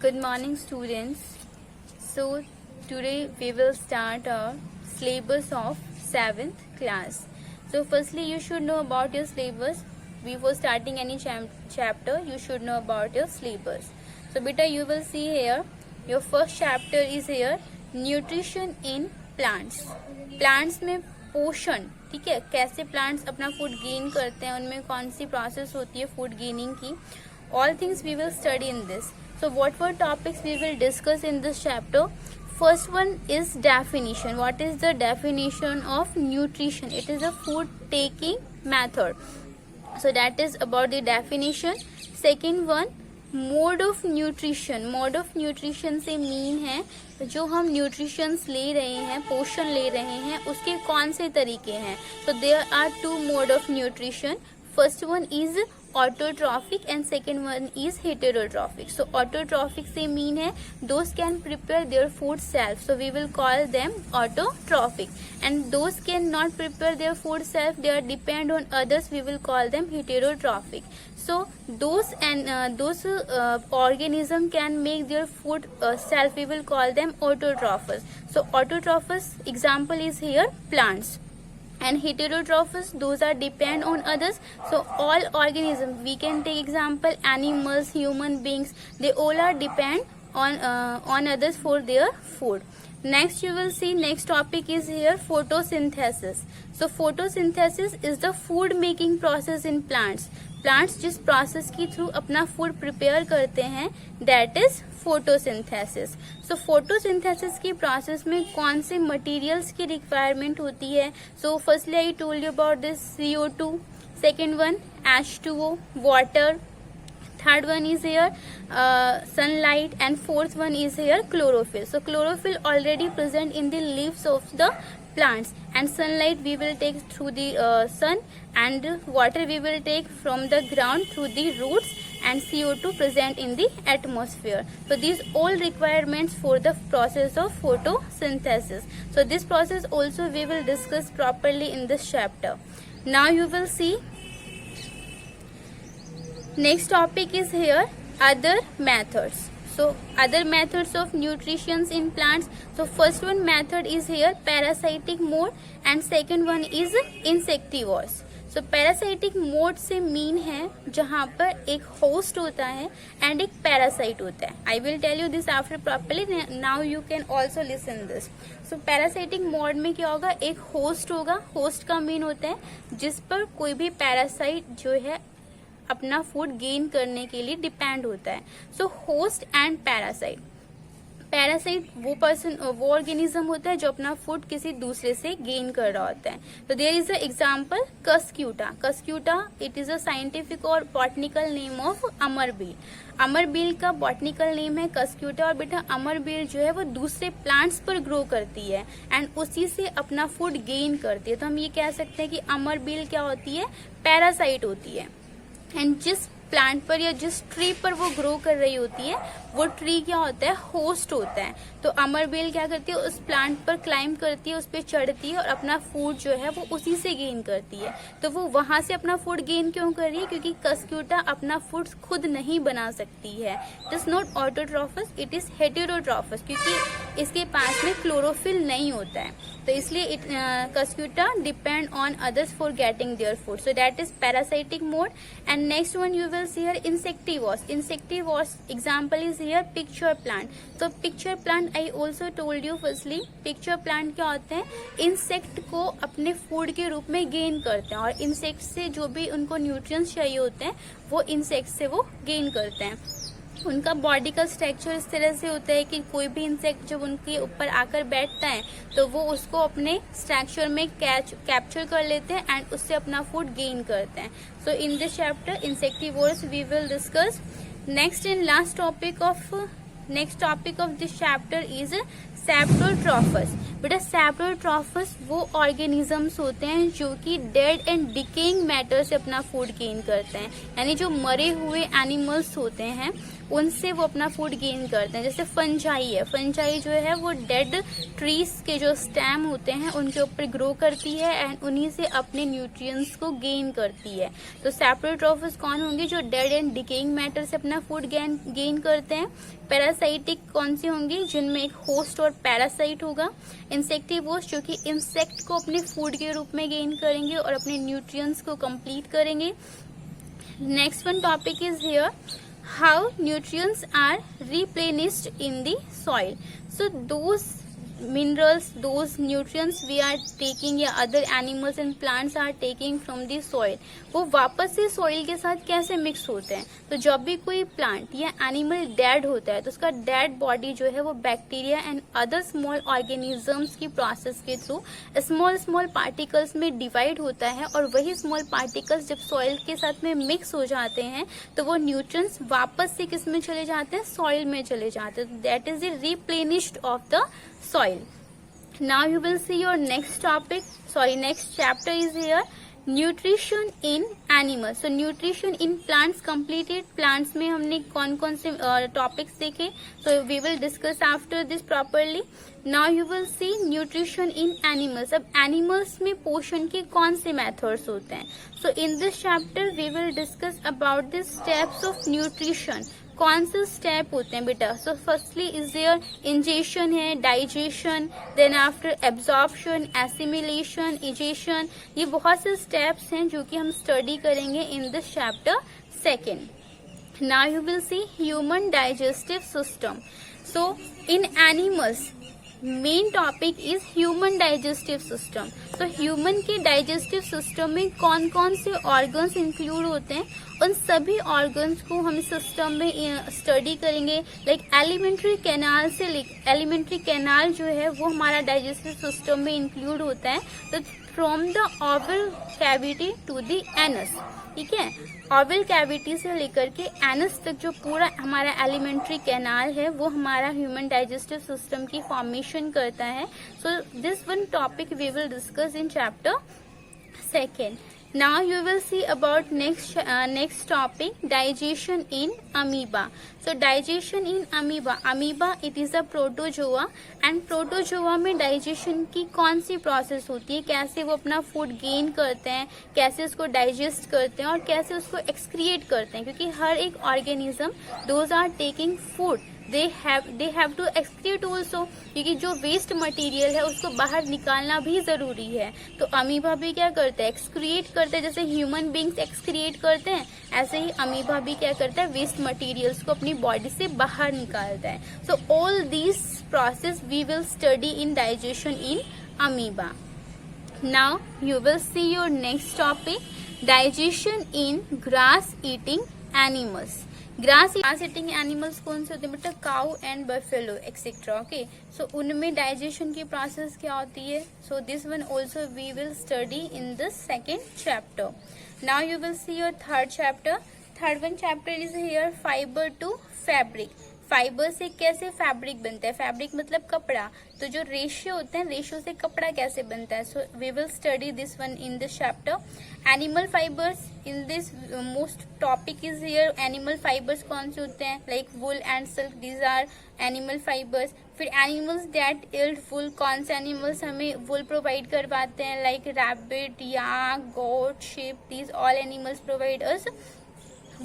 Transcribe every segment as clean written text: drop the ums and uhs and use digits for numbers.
Good morning, students. So today we will start our syllabus of 7th class. So firstly you should know about your syllabus. Before starting any chapter you should know about your syllabus. So beta, you will see here your first chapter is here nutrition in plants. Plants में पोषण, ठीक है, कैसे plants अपना food gain करते हैं, उनमें कौन सी प्रोसेस होती है फूड गेनिंग की. All things we will study in this. So what were topics we will discuss in this chapter? First one is definition. What is the definition of nutrition? It is a food taking method. So that is about the definition. Second one, mode of nutrition. Mode of nutrition से mean है जो हम nutritions ले रहे हैं, पोषण ले रहे हैं, उसके कौन से तरीके हैं. So there are two mode of nutrition. First one is autotrophic and second one is heterotrophic. So autotrophic से mean है those can prepare their food self, so we will call them autotrophic, and those cannot prepare their food self, they are depend on others, we will call them heterotrophic. So those organism can make their food self, we will call them autotrophers. So autotrophers example is here plants, and heterotrophs those are depend on others. So all organisms, we can take example animals, human beings, they all are depend on others for their food. Next you will see next topic is here photosynthesis. So photosynthesis is the food making process in plants. Plants जिस process के through अपना food prepare करते हैं that is photosynthesis. So photosynthesis की process में कौन से materials की रिक्वायरमेंट होती है. So firstly I told you about this CO2, second one H2O, water, third one is here sunlight, and fourth one is here chlorophyll. So chlorophyll already present in the leaves of the plants, and sunlight we will take through the sun, and water we will take from the ground through the roots, and CO2 present in the atmosphere. So these all requirements for the process of photosynthesis. So this process also we will discuss properly in this chapter. Now you will see next topic is here other methods. So other methods of nutrition in plants. So first one method is here parasitic mode, and second one is insectivores. So parasitic mode से mean है जहाँ पर एक host होता है and एक parasite होता है. I will tell you this after properly. Now you can also listen this. So parasitic mode में क्या होगा, एक होस्ट होगा. होस्ट का मीन होता है जिस पर कोई भी पैरासाइट जो है अपना फूड गेन करने के लिए डिपेंड होता है. सो होस्ट एंड पैरासाइट. पैरासाइट वो ऑर्गेनिज्म होता है जो अपना फूड किसी दूसरे से गेन कर रहा होता है. तो there is a example Cuscuta. Cuscuta it is a scientific और बॉटनिकल नेम ऑफ अमरबील. अमरबील का बॉटनिकल नेम है कस्क्यूटा, और बेटा अमरबील जो है वो दूसरे प्लांट्स पर ग्रो करती है एंड उसी से अपना फूड गेन करती है. तो हम ये कह सकते हैं कि अमरबील क्या होती है, पैरासाइट होती है. एंड जिस प्लांट पर या जिस ट्री पर वो ग्रो कर रही होती है वो ट्री क्या होता है, होस्ट होता है. तो अमरबेल क्या करती है, उस प्लांट पर क्लाइंब करती है, उस पर चढ़ती है और अपना फूड जो है वो उसी से गेन करती है. तो वो वहां से अपना फूड गेन क्यों कर रही है, क्योंकि कस्क्यूटा अपना फूड खुद नहीं बना सकती है. It is not autotrophs, it is heterotrophs, क्योंकि इसके पास में क्लोरोफिल नहीं होता है. तो इसलिए Cuscuta depend on others for getting their food. So that is parasitic mode. And next one you will see here insectivores. Insectivores example is here picture plant. So picture plant I also told you firstly, picture plant क्या होते हैं, insect को अपने food के रूप में gain करते हैं, और इंसेक्ट से जो भी उनको न्यूट्रिएंट्स चाहिए होते हैं वो इंसेक्ट से वो गेन करते हैं. उनका बॉडी का स्ट्रक्चर इस तरह से होता है कि कोई भी इंसेक्ट जब उनके ऊपर आकर बैठता है तो वो उसको अपने स्ट्रक्चर में कैप्चर कर लेते हैं एंड उससे अपना फूड गेन करते हैं. So in this chapter insectivores we will discuss. Next and last topic of this chapter is saprotrophs. बेटा सैप्रोट्रॉफस वो ऑर्गेनिजम्स होते हैं जो कि डेड एंड डिकेइंग मैटर से अपना फूड गेन करते हैं, यानी जो मरे हुए एनिमल्स होते हैं उनसे वो अपना फूड गेन करते हैं। जैसे फंजाई है, फंजाई जो है वो डेड ट्रीज के जो स्टेम होते हैं उनके ऊपर ग्रो करती है एंड उन्हीं से अपने न्यूट्रिएंट्स को गेन करती है। तो सैप्रोट्रॉफस कौन होंगे? जो डेड एंड डिकेइंग मैटर से अपना फूड गेन करते हैं। पैरासाइटिक कौन सी होंगी? जिनमें एक होस्ट और पैरासाइट होगा। इंसेक्टिवोर्स जो कि इंसेक्ट को अपने फूड के रूप में गेन करेंगे और अपने न्यूट्रिएंट्स को कंप्लीट करेंगे। Next one topic is here how nutrients are replenished in the soil. So those minerals, those nutrients we are taking या other animals and plants are taking from the soil, वो वापस से soil के साथ कैसे mix होते हैं? तो जब भी कोई प्लांट या एनिमल डेड होता है तो उसका डेड बॉडी जो है वो bacteria and other small organisms की प्रोसेस के थ्रू स्मॉल पार्टिकल्स में डिवाइड होता है और वही स्मॉल पार्टिकल्स जब सॉइल के साथ में मिक्स हो जाते हैं तो वो न्यूट्रिएंट्स वापस से किस में चले जाते हैं? सॉइल में चले जाते हैं। That is the replenished of the soil. Now you will see your next chapter is here, nutrition in animals. So nutrition in plants completed. Plants में हमने कौन कौन से topics देखे, so we will discuss after this properly. Now you will see nutrition in animals. अब animals में पोषण के कौन से methods होते हैं? So in this chapter we will discuss about the steps of nutrition. कौन से स्टेप होते हैं बेटा? So firstly is there ingestion है, digestion, then after absorption, assimilation, egestion. ये बहुत से स्टेप्स हैं जो कि हम स्टडी करेंगे इन this chapter second. Now you will C human digestive system. So in animals main topic is human digestive system. तो ह्यूमन के डाइजेस्टिव सिस्टम में कौन कौन से ऑर्गन्स इंक्लूड होते हैं, उन सभी ऑर्गन्स को हम सिस्टम में स्टडी करेंगे। लाइक एलिमेंट्री कैनाल से एलिमेंट्री कैनाल जो है वो हमारा डाइजेस्टिव सिस्टम में इंक्लूड होता है। तो from the oval cavity to the anus, ठीक है, ओवल कैविटी से लेकर के एनस तक जो पूरा हमारा एलिमेंट्री कैनाल है वो हमारा ह्यूमन डाइजेस्टिव सिस्टम की फॉर्मेशन करता है। So this one topic we will discuss in chapter second. Now you will see about next topic, digestion in amoeba. So digestion in amoeba, amoeba it is a protozoa and protozoa में digestion की कौन सी process होती है, कैसे वो अपना food gain करते हैं, कैसे उसको डाइजेस्ट करते हैं और कैसे उसको एक्सक्रिएट करते हैं, क्योंकि हर एक organism those are taking food, they have to excrete also, क्योंकि जो वेस्ट मटेरियल है उसको बाहर निकालना भी जरूरी है। तो अमीबा भी क्या करते हैं? एक्सक्रिएट करते हैं। जैसे ह्यूमन बींग्स एक्सक्रिएट करते हैं ऐसे ही अमीबा भी क्या करता है? वेस्ट मटेरियल्स को अपनी बॉडी से बाहर निकालता है। So all this process we will study in digestion in amoeba. Now you will see your next topic, digestion in grass eating animals. Grass eating animals कौन से होते हैं बेटा? Cow and buffalo etcetera. Okay, so उनमें digestion की process क्या होती है? So this one also we will study in the second chapter. Now you will see your third chapter. Third one chapter is here, fibre to fabric. Fibre से कैसे fabric बनता है? Fabric मतलब कपड़ा. तो जो रेशो होते हैं, रेशो से कपड़ा कैसे बनता है? So we will study this one in this chapter. Animal fibres, in this most topic is here. Animal fibres कौन से होते हैं? Like wool and silk, these are animal fibres. फिर एनिमल्स दैट यील्ड वुल, कौन से animals हमें wool provide करवाते हैं? Like rabbit, yak, goat, sheep, these all animals provide us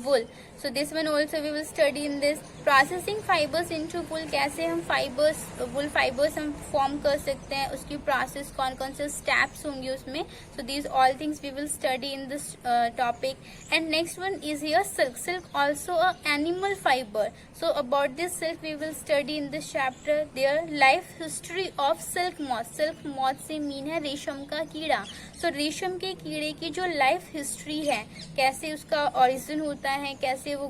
wool. So this one also we will study in this. Processing fibers into wool, कैसे हम fibres, wool fibers हम form कर सकते हैं, उसकी प्रोसेस कौन कौन से स्टेप्स होंगे उसमें. So these all things we will study in this topic. And next one is here silk. Silk also a animal fiber. So about this silk we will study in this chapter. Their life history of silk moth. Silk moth से mean है रेशम का कीड़ा. So रेशम के कीड़े की जो लाइफ हिस्ट्री है, कैसे उसका ओरिजिन होता है, कैसे वो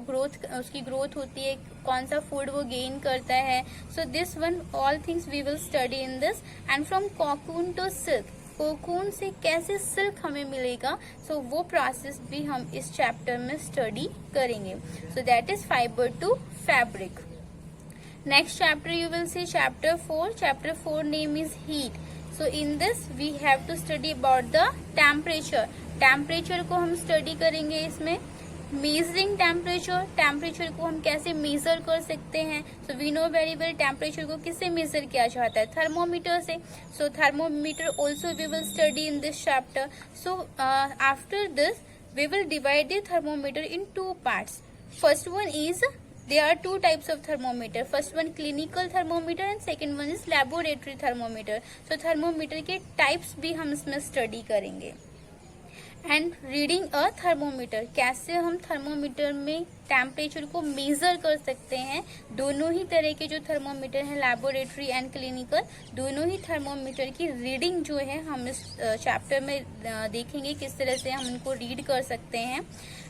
उसकी ग्रोथ होती है, कौन सा फूड वो गेन करता है. So this one all things we will study in this. And from cocoon to silk, cocoon से कैसे सिल्क हमें मिलेगा, सो वो प्रोसेस भी हम इस चैप्टर में स्टडी करेंगे. So that is fibre to fabric. Next chapter you will see chapter 4. Chapter 4 name is heat. So in this we have to study about the temperature. Temperature को हम study करेंगे इसमें. Measuring temperature, temperature को हम कैसे measure कर सकते हैं. So we know very well temperature को किससे measure किया जाता है, thermometer से. So thermometer also we will study in this chapter. So after this we will divide the thermometer in two parts. First one is, there are two types of thermometer. First one clinical thermometer and second one is laboratory thermometer. So thermometer के types भी हम इसमें study करेंगे. And reading a thermometer, कैसे हम thermometer में temperature को major कर सकते हैं. दोनों ही तरह के जो थर्मोमीटर हैं, लैबोरेटरी एंड क्लिनिकल, दोनों ही थर्मोमीटर की रीडिंग जो है हम इस चैप्टर में देखेंगे किस तरह से हम उनको रीड कर सकते हैं.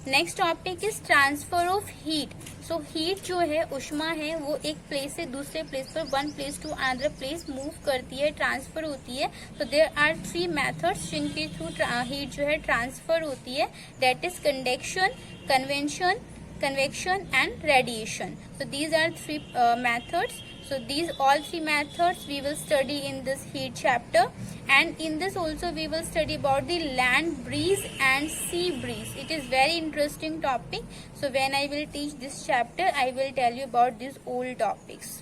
Next topic is transfer of heat. So heat जो है, उष्मा है, वो एक प्लेस से दूसरे प्लेस पर, one place to another place move करती है, ट्रांसफर होती है. तो देयर आर थ्री मेथड्स जिनके थ्रू हीट जो है ट्रांसफर होती है. That is conduction, convection and radiation. So these are three methods. So these all three methods we will study in this heat chapter, and in this also we will study about the land breeze and sea breeze. It is very interesting topic. So when I will teach this chapter, I will tell you about these old topics.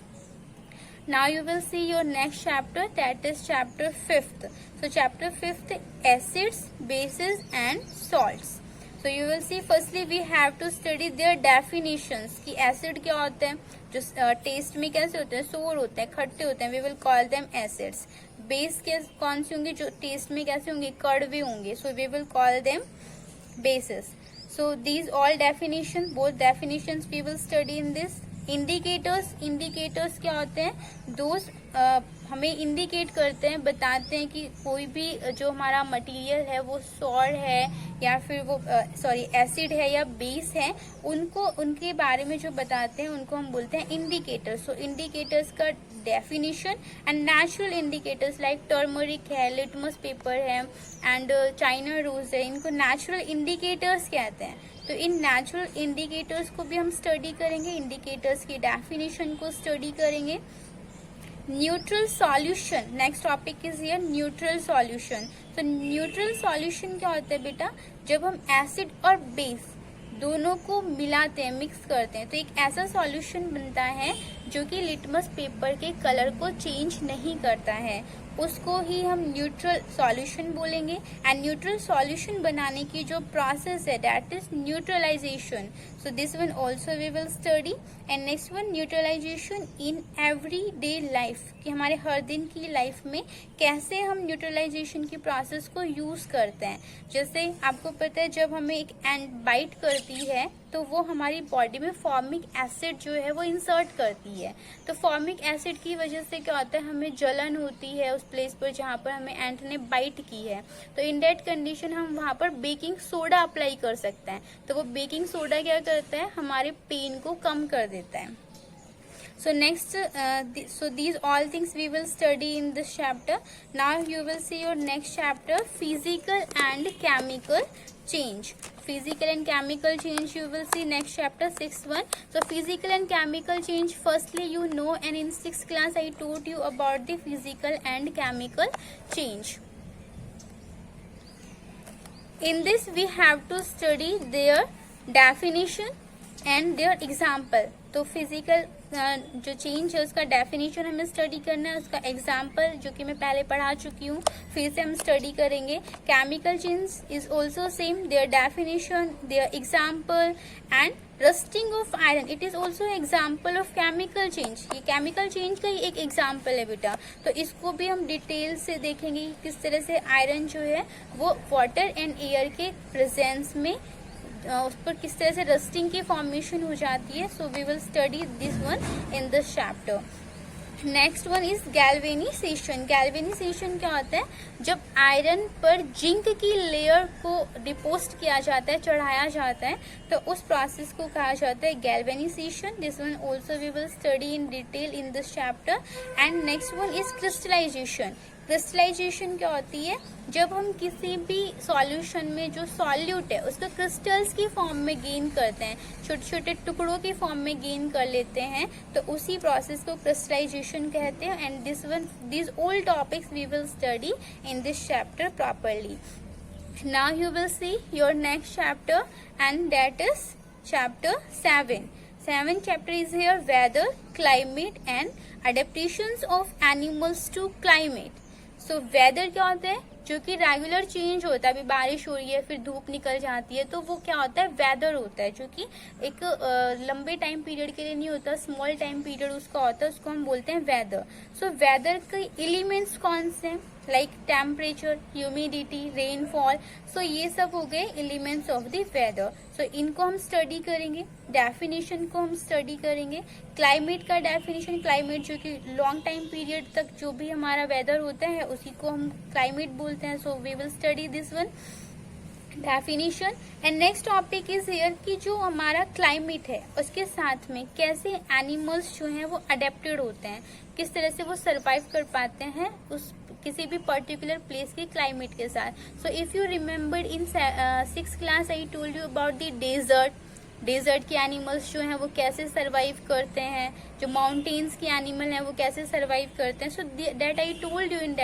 Now you will see your next chapter, that is chapter 5th. So chapter 5th, acids, bases and salts. So you will see firstly we have to study their definitions कि acid क्या होते हैं, जो test में कैसे होते हैं, सोर होते हैं, खट्टे होते हैं, we will call them acids. Base के कौन से होंगे, जो टेस्ट में कैसे होंगे, कड़वे होंगे, so we will call them bases. So these all definitions, both definitions we will study in this. Indicators क्या होते हैं, दोस्त हमें इंडिकेट करते हैं, बताते हैं कि कोई भी जो हमारा मटेरियल है वो सॉल्ट है या फिर वो एसिड है या बेस है, उनको उनके बारे में जो बताते हैं उनको हम बोलते हैं इंडिकेटर्स. सो इंडिकेटर्स का definition and natural indicators like turmeric है, लिटमस पेपर है एंड चाइना रोज है, इनको नेचुरल इंडिकेटर्स कहते हैं. तो इन नेचुरल इंडिकेटर्स को भी हम स्टडी करेंगे, इंडिकेटर्स की डेफिनेशन को स्टडी करेंगे. Neutral solution, next topic is here neutral solution. तो न्यूट्रल सॉल्यूशन क्या होता है बेटा, जब हम एसिड और बेस दोनों को मिलाते हैं, मिक्स करते हैं, तो एक ऐसा सॉल्यूशन बनता है जो कि लिटमस पेपर के कलर को चेंज नहीं करता है, उसको ही हम न्यूट्रल सॉल्यूशन बोलेंगे. एंड न्यूट्रल सॉल्यूशन बनाने की जो प्रोसेस है, that is neutralisation. So this one also we will study. And next one, neutralisation in everyday life, कि हमारे हर दिन की लाइफ में कैसे हम न्यूट्रलाइजेशन की प्रोसेस को यूज करते हैं. जैसे आपको पता है, जब हमें एक एंट बाइट करती है तो वो हमारी बॉडी में फॉर्मिक एसिड जो है वो इंसर्ट करती है. तो फॉर्मिक एसिड की वजह से क्या होता है, हमें जलन होती है उस प्लेस पर जहाँ पर हमें एंट ने बाइट की है. तो इन दैट कंडीशन हम वहाँ पर बेकिंग सोडा अप्लाई कर सकते हैं. तो वो बेकिंग सोडा क्या करता है, हमारे पेन को कम कर देता है. So next, so these all things we will study in this chapter. Now you will see your next chapter, physical and chemical change. Physical and chemical change you will see next chapter, 6th one. So physical and chemical change, firstly you know, and in 6th class I told you about the physical and chemical change. In this we have to study their definition and their example. तो physical जो change है उसका definition हमें study करना है, उसका example जो कि मैं पहले पढ़ा चुकी हूँ फिर से हम स्टडी करेंगे. Chemical change is also same, their definition, their example. And rusting of iron, it is also example of chemical change. ये केमिकल चेंज का ही एक एग्जाम्पल है बेटा. तो इसको भी हम डिटेल से देखेंगे किस तरह से आयरन जो है वो वाटर एंड एयर के प्रेजेंस में उस पर किस तरह से रस्टिंग की फॉर्मेशन हो जाती है. So we will study this one in this chapter. Next one is galvanisation. Galvanisation क्या होता है, जब आयरन पर जिंक की लेयर को डिपोस्ट किया जाता है, चढ़ाया जाता है, तो उस प्रोसेस को कहा जाता है galvanisation. This one also we will study in detail in this chapter. And next one is crystallisation. Crystallisation क्या होती है? जब हम किसी भी सॉल्यूशन में जो सॉल्यूट है उसको क्रिस्टल्स की फॉर्म में गेन करते हैं, छोटे छोटे टुकड़ों की फॉर्म में गेन कर लेते हैं, तो उसी प्रोसेस को क्रिस्टलाइजेशन कहते हैं. And this all topics we will study in this chapter properly. Now you will see your next chapter, and that is chapter 7. 7th chapter is here, weather, climate and adaptations of animals to climate. So weather क्या होता है? जो कि regular change होता है. अभी बारिश हो रही है, फिर धूप निकल जाती है, तो वो क्या होता है? वेदर होता है, जो कि एक लंबे टाइम पीरियड के लिए नहीं होता, स्मॉल टाइम पीरियड उसका होता है, उसको हम बोलते हैं वेदर. सो वेदर के एलिमेंट्स कौन से हैं? Like temperature, humidity, rainfall. So ये सब हो गए elements of the weather. So इनको हम स्टडी करेंगे. डेफिनेशन को हम स्टडी करेंगे. क्लाइमेट का डेफिनेशन, क्लाइमेट जो कि लॉन्ग टाइम पीरियड तक जो भी हमारा वेदर होता है उसी को हम क्लाइमेट बोलते हैं. So we will study this one definition. And next topic is here कि जो हमारा क्लाइमेट है उसके साथ में कैसे एनिमल्स जो हैं वो अडेप्टेड होते हैं, किस तरह से वो सरवाइव कर पाते हैं उस किसी भी पर्टिकुलर प्लेस के क्लाइमेट के साथ. So if you remember in 6th class I told you about the desert. Desert के एनिमल्स जो हैं वो कैसे सरवाइव करते हैं, जो माउंटेन्स के एनिमल हैं वो कैसे सरवाइव करते हैं. So that I told you in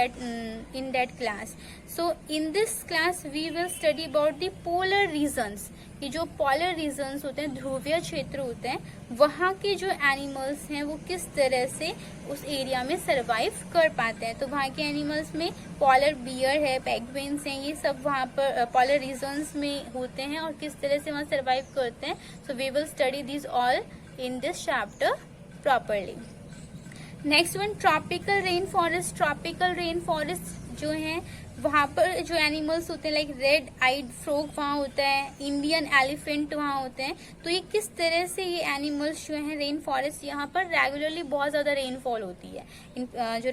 that class. So in this class we will study about the polar regions. कि जो पोलर रीजन्स होते हैं, ध्रुवीय क्षेत्र होते हैं, वहाँ के जो एनिमल्स हैं वो किस तरह से उस एरिया में सरवाइव कर पाते हैं. तो वहाँ के एनिमल्स में पोलर बियर है, पेंगुइन्स हैं, ये सब वहाँ पर पोलर रीजन्स में होते हैं और किस तरह से वहाँ सरवाइव करते हैं. So we will study this all in this chapter properly. Next one, tropical rain forest. Tropical rain forest जो है वहाँ पर जो एनिमल्स होते हैं लाइक रेड आइड फ्रॉग वहाँ होता है, इंडियन एलिफेंट वहाँ होते हैं. तो ये किस तरह से ये एनिमल्स जो हैं रेन फॉरेस्ट, यहाँ पर रेगुलरली बहुत ज़्यादा रेनफॉल होती है. जो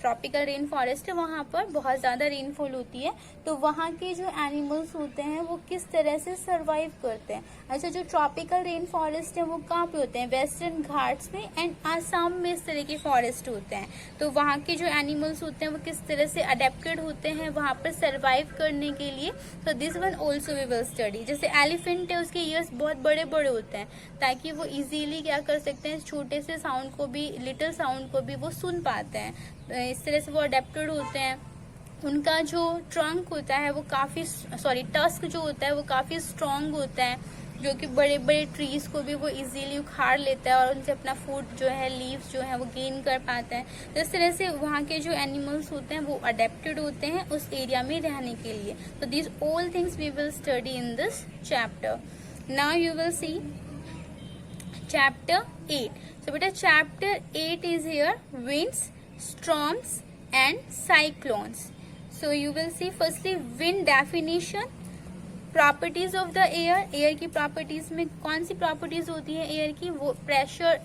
ट्रॉपिकल रेन फॉरेस्ट है वहाँ पर बहुत ज़्यादा रेनफॉल होती है. तो वहाँ के जो एनिमल्स होते हैं वो किस तरह से सर्वाइव करते हैं. अच्छा, जो ट्रॉपिकल रेन फॉरेस्ट है वो कहाँ पे होते हैं? वेस्टर्न घाट्स में एंड आसाम में इस तरह के फॉरेस्ट होते हैं. तो वहाँ के जो एनिमल्स होते हैं वो किस तरह से अडेप्टेड होते हैं वहाँ पर सरवाइव करने के लिए. तो this one also we will study. जैसे एलिफेंट है, उसके ईयर्स बहुत बड़े बड़े होते हैं ताकि वो इजीली क्या कर सकते हैं, छोटे से साउंड को भी, लिटिल साउंड को भी वो सुन पाते हैं. इस तरह से वो अडेप्टेड होते हैं. उनका जो ट्रंक होता है वो काफ़ी टस्क जो होता है वो काफ़ी स्ट्रॉन्ग होता है, जो कि बड़े बड़े ट्रीज को भी वो इजीली उखाड़ लेता है और उनसे अपना फूड जो है, लीव्स जो है वो गेन कर पाता है. तो इस तरह से वहाँ के जो एनिमल्स होते हैं वो अडेप्टेड होते हैं उस एरिया में रहने के लिए. तो this all things we will study in this chapter. Now you will see chapter 8. So बेटा chapter 8 is here, winds, storms and cyclones. So you will see firstly wind definition. Properties of the air. Air की properties में कौन सी properties होती है air की? वो pressure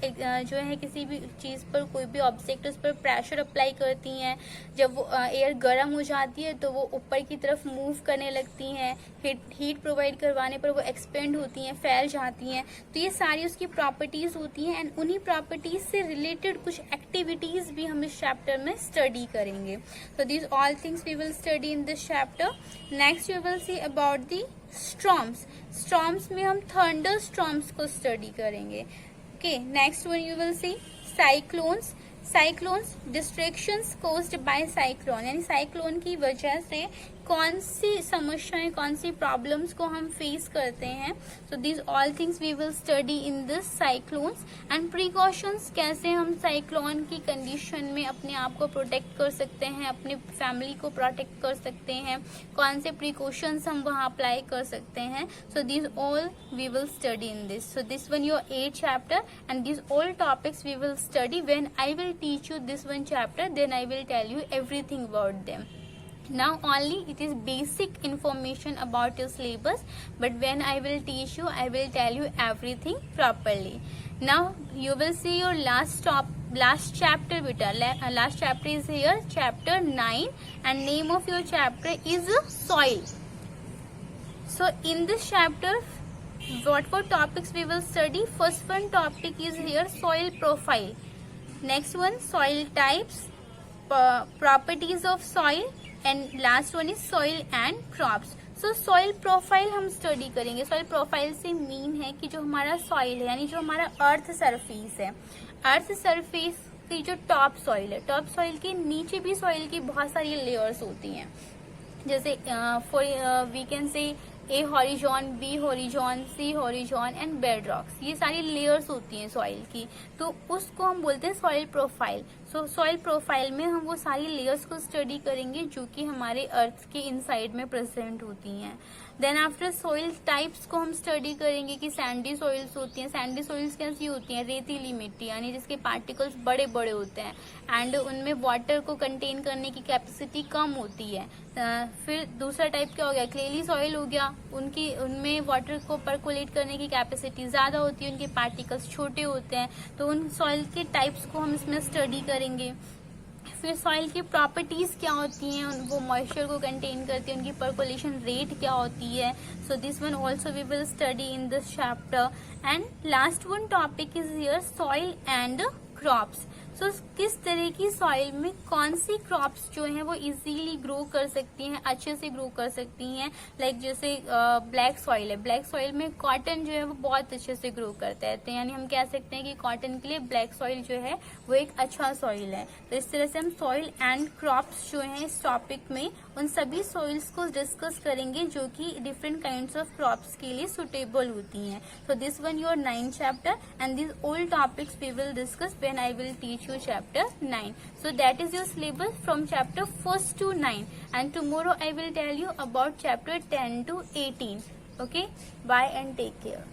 जो है किसी भी चीज पर, कोई भी ऑब्जेक्ट उस पर प्रेशर अप्लाई करती हैं. जब वो एयर गर्म हो जाती है तो वो ऊपर की तरफ मूव करने लगती हैं. हीट प्रोवाइड करवाने पर वो एक्सपेंड होती हैं, फैल जाती हैं. तो ये सारी उसकी प्रॉपर्टीज होती हैं एंड उन्हीं प्रॉपर्टीज से रिलेटेड कुछ एक्टिविटीज भी हम इस चैप्टर में स्टडी करेंगे. तो this all things we will study in this chapter. Next you will see about the storms. Storms में हम थंडर स्टॉर्म्स को स्टडी करेंगे. Okay, next one you will see cyclones. Cyclones destructions caused by cyclone, यानी cyclone की वजह से कौन सी समस्याएं, कौन सी प्रॉब्लम्स को हम फेस करते हैं. So this all things we will study in this cyclones. And precautions, कैसे हम साइक्लोन की कंडीशन में अपने आप को प्रोटेक्ट कर सकते हैं, अपने फैमिली को प्रोटेक्ट कर सकते हैं, कौन से प्रिकॉशंस हम वहाँ अप्लाई कर सकते हैं. So this all we will study in this. So this one your 8th chapter and this all topics we will study. When I will teach you this one chapter, then I will tell you everything about them. Now only it is basic information about your syllabus, but when I will teach you, I will tell you everything properly. Now you will see your last chapter beta. Last chapter is here, chapter 9, and name of your chapter is soil. So in this chapter, what topics we will study? First one topic is here, soil profile. Next one, soil types, properties of soil, and last one is soil and crops. So soil profile हम study करेंगे. Soil profile से mean है कि जो हमारा soil है, यानी जो हमारा अर्थ सरफेस है, अर्थ सरफेस की जो टॉप सॉइल है, टॉप सॉइल के नीचे भी सॉइल की बहुत सारी लेयर्स होती हैं. जैसे we can say A horizon, B horizon, C horizon and bedrocks. ये सारी लेयर्स होती हैं सॉइल की, तो उसको हम बोलते हैं सॉइल प्रोफाइल. सो सॉइल प्रोफाइल में हम वो सारी लेयर्स को स्टडी करेंगे जो कि हमारे अर्थ के इनसाइड में प्रेजेंट होती हैं. देन आफ्टर सॉइल टाइप्स को हम स्टडी करेंगे कि सैंडी सॉइल्स होती हैं. सैंडी सॉइल्स कैसी होती हैं? रेतीली मिट्टी, यानी जिसके पार्टिकल्स बड़े बड़े होते हैं एंड उनमें वाटर को कंटेन करने की कैपेसिटी कम होती है. फिर दूसरा टाइप क्या हो गया? क्लेली सॉइल हो गया. उनमें वाटर को परकोलेट करने की कैपेसिटी ज्यादा होती है, उनके पार्टिकल्स छोटे होते हैं. तो उन सॉइल के टाइप्स को हम इसमें स्टडी करेंगे. फिर सॉइल की प्रॉपर्टीज क्या होती हैं, वो मॉइस्चर को कंटेन करती है, उनकी परकोलेशन रेट क्या होती है. So this one also we will study in this chapter. And last one topic is here soil and crops. So किस तरह की सॉइल में कौन सी क्रॉप्स जो हैं वो इजीली ग्रो कर सकती हैं, अच्छे से ग्रो कर सकती हैं. लाइक जैसे ब्लैक सॉइल है, ब्लैक सॉइल में कॉटन जो है वो बहुत अच्छे से ग्रो करता है. तो यानी हम कह सकते हैं कि कॉटन के लिए ब्लैक सॉइल जो है वो एक अच्छा सॉइल है. तो इस तरह से हम सॉइल एंड क्रॉप्स जो है इस टॉपिक में उन सभी सॉइल्स को डिस्कस करेंगे जो कि डिफरेंट काइंड्स ऑफ क्रॉप्स के लिए सुटेबल होती हैं. So this one your 9th chapter and these all topics we will discuss when I will teach you chapter 9. So that is your syllabus from chapter 1st to 9, and tomorrow I will tell you about chapter 10 to 18. Okay, bye and take care.